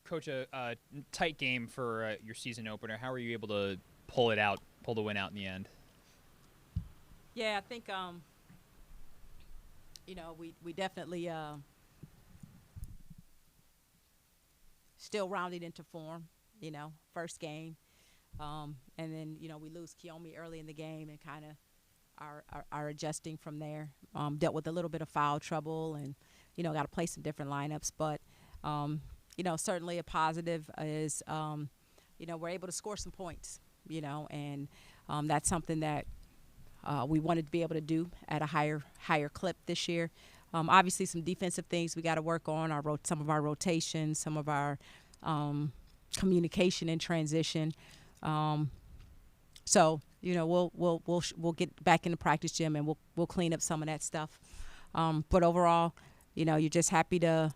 Coach, a tight game for your season opener. How were you able to pull the win out in the end? Yeah, I think we definitely still rounded into form. First game, and then we lose Kiyomi early in the game and kind of are adjusting from there. Dealt with a little bit of foul trouble and got to play some different lineups, but certainly a positive is we're able to score some points. And that's something that we wanted to be able to do at a higher clip this year. Obviously, some defensive things we got to work on. Some of our rotations, some of our communication in transition. So we'll get back in the practice gym and we'll clean up some of that stuff. But overall, you're just happy to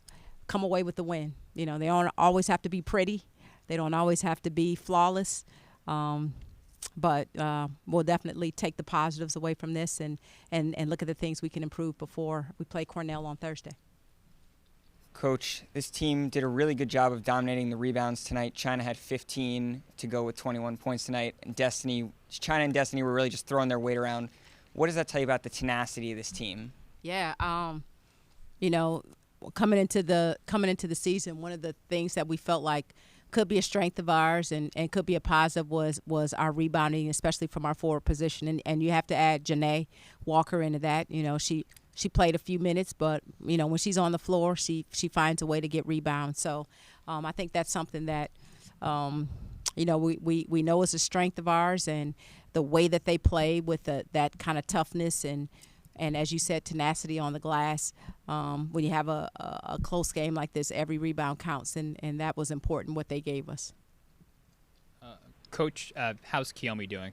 come away with the win. They don't always have to be pretty. They don't always have to be flawless. But we'll definitely take the positives away from this and look at the things we can improve before we play Cornell on Thursday. Coach, this team did a really good job of dominating the rebounds tonight. China had 15 to go with 21 points tonight. And China and Destiny were really just throwing their weight around. What does that tell you about the tenacity of this team? Yeah, coming into the season, one of the things that we felt like could be a strength of ours and could be a positive was our rebounding, especially from our forward position. And you have to add Janae Walker into that. She played a few minutes, but when she's on the floor, she finds a way to get rebounds. So I think that's something that we know is a strength of ours, and the way that they play with that kind of toughness and as you said, tenacity on the glass. When you have a close game like this, every rebound counts, and that was important what they gave us. Coach, how's Kiyomi doing?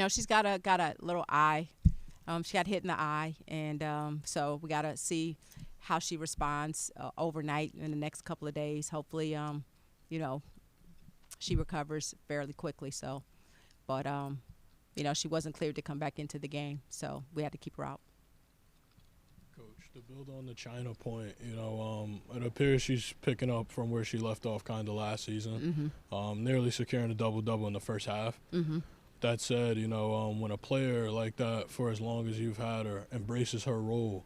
She's got a little eye. She got hit in the eye, and so we got to see how she responds overnight in the next couple of days. Hopefully, she recovers fairly quickly. So, but she wasn't cleared to come back into the game, so we had to keep her out. Coach, to build on the China point, it appears she's picking up from where she left off kind of last season, nearly securing a double-double in the first half. Mm-hmm. That said, when a player like that, for as long as you've had her, embraces her role,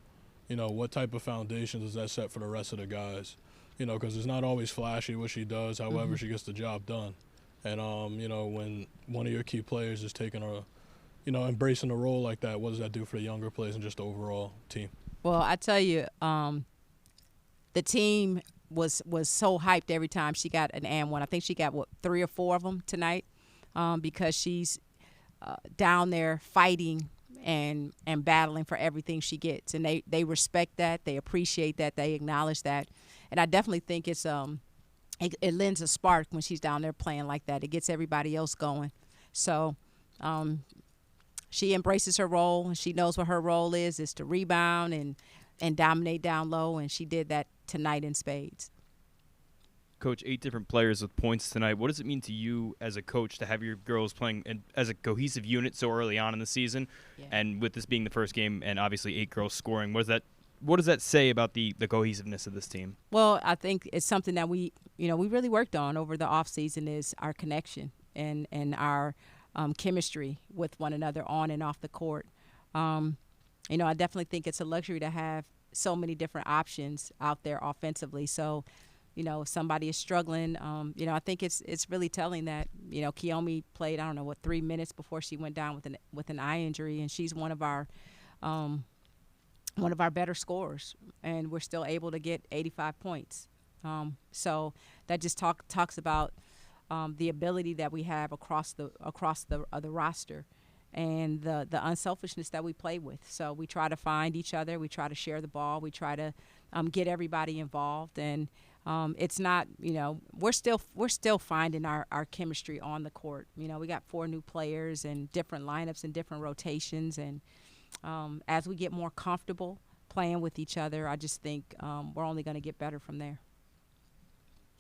what type of foundation does that set for the rest of the guys? Because it's not always flashy what she does. However, she gets the job done. And, when one of your key players is taking embracing a role like that, what does that do for the younger players and just the overall team? Well, I tell you, the team was so hyped every time she got an and one. I think she got, 3 or 4 of them tonight. Because she's down there fighting and battling for everything she gets. And they respect that. They appreciate that. They acknowledge that. And I definitely think it's it lends a spark when she's down there playing like that. It gets everybody else going. So she embraces her role, and she knows what her role is to rebound and dominate down low, and she did that tonight in spades. Coach, 8 different players with points tonight. What does it mean to you as a coach to have your girls playing as a cohesive unit so early on in the season? Yeah. And with this being the first game and obviously 8 girls scoring, what does that say about the cohesiveness of this team? Well, I think it's something that we really worked on over the off season is our connection and our chemistry with one another on and off the court. I definitely think it's a luxury to have so many different options out there offensively. So, if somebody is struggling, I think it's really telling that, Kiyomi played, 3 minutes before she went down with an eye injury, and she's one of our better scorers, and we're still able to get 85 points. So that just talks about the ability that we have across the roster, and the unselfishness that we play with. So we try to find each other, we try to share the ball, we try to get everybody involved, and it's not, we're still finding our chemistry on the court. We got 4 new players and different lineups and different rotations, and as we get more comfortable playing with each other, I just think we're only going to get better from there.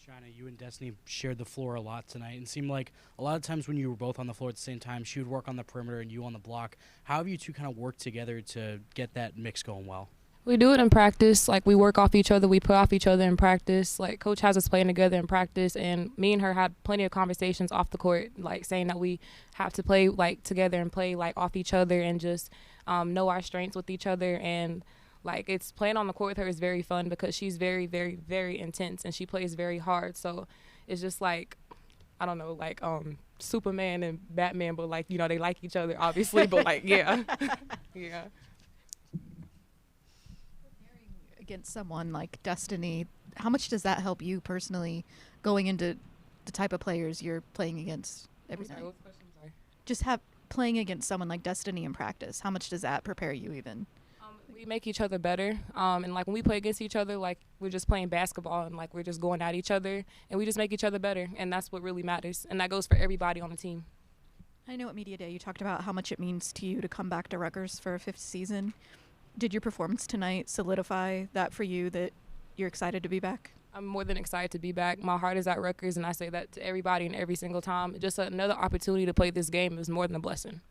China, you and Destiny shared the floor a lot tonight, and it seemed like a lot of times when you were both on the floor at the same time, she would work on the perimeter and you on the block. How have you two kind of worked together to get that mix going well? We do it in practice. Like, we work off each other. We put off each other in practice. Like, Coach has us playing together in practice, and me and her had plenty of conversations off the court, like saying that we have to play like together and play like off each other and just know our strengths with each other. And like, it's playing on the court with her is very fun because she's very, very, very intense and she plays very hard. So it's just like, I don't know, like Superman and Batman, but like, you know, they like each other obviously, but like, yeah, yeah. Against someone like Destiny, how much does that help you personally going into the type of players you're playing against every night? What's the question? Sorry. Just playing against someone like Destiny in practice, how much does that prepare you even? We make each other better, and like when we play against each other, like we're just playing basketball and like we're just going at each other, and we just make each other better, and that's what really matters, and that goes for everybody on the team. I know at Media Day you talked about how much it means to you to come back to Rutgers for a 5th season. Did your performance tonight solidify that for you, that you're excited to be back? I'm more than excited to be back. My heart is at Rutgers, and I say that to everybody and every single time. Just another opportunity to play this game is more than a blessing.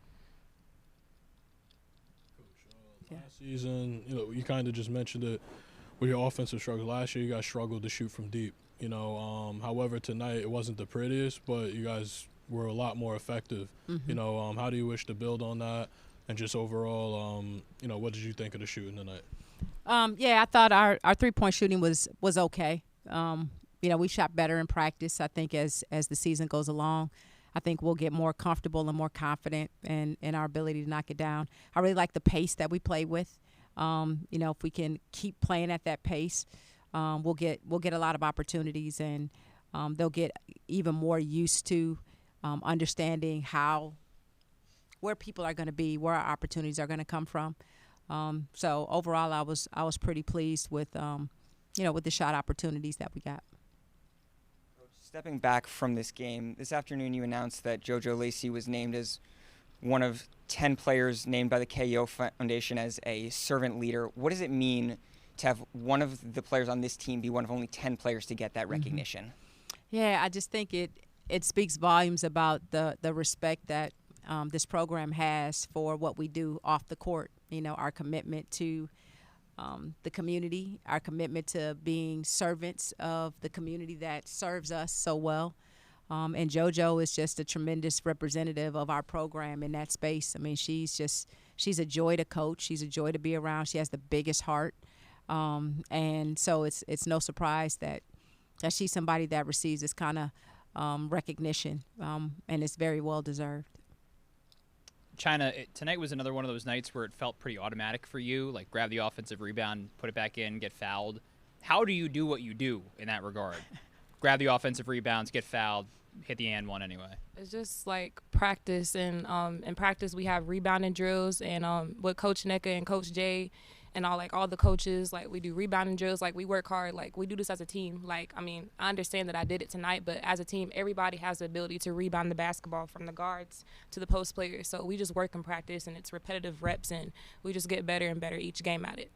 Last season, you know, you kind of just mentioned it with your offensive struggle. Last year, you guys struggled to shoot from deep. You know, however, tonight it wasn't the prettiest, but you guys were a lot more effective. Mm-hmm. You know, how do you wish to build on that? And just overall, you know, what did you think of the shooting tonight? Yeah, I thought our 3-point shooting was okay. You know, we shot better in practice. I think as the season goes along, I think we'll get more comfortable and more confident in our ability to knock it down. I really like the pace that we play with. You know, if we can keep playing at that pace, we'll get a lot of opportunities, and they'll get even more used to understanding where people are going to be, where our opportunities are going to come from. So overall, I was pretty pleased with you know, with the shot opportunities that we got. Stepping back from this game, this afternoon you announced that JoJo Lacey was named as one of 10 players named by the KO Foundation as a servant leader. What does it mean to have one of the players on this team be one of only 10 players to get that recognition? Yeah, I just think it speaks volumes about the respect that this program has for what we do off the court. You know, our commitment to the community, our commitment to being servants of the community that serves us so well. And JoJo is just a tremendous representative of our program in that space. I mean, she's a joy to coach. She's a joy to be around. She has the biggest heart. And so it's no surprise that she's somebody that receives this kind of recognition, and it's very well deserved. China, tonight was another one of those nights where it felt pretty automatic for you, like grab the offensive rebound, put it back in, get fouled. How do you do what you do in that regard? Grab the offensive rebounds, get fouled, hit the and one anyway. It's just like practice, and in practice we have rebounding drills, and with Coach Neka and Coach Jay and all the coaches, like we do rebounding drills, like we work hard, like we do this as a team. Like, I mean, I understand that I did it tonight, but as a team, everybody has the ability to rebound the basketball from the guards to the post players. So we just work in practice, and it's repetitive reps, and we just get better and better each game at it.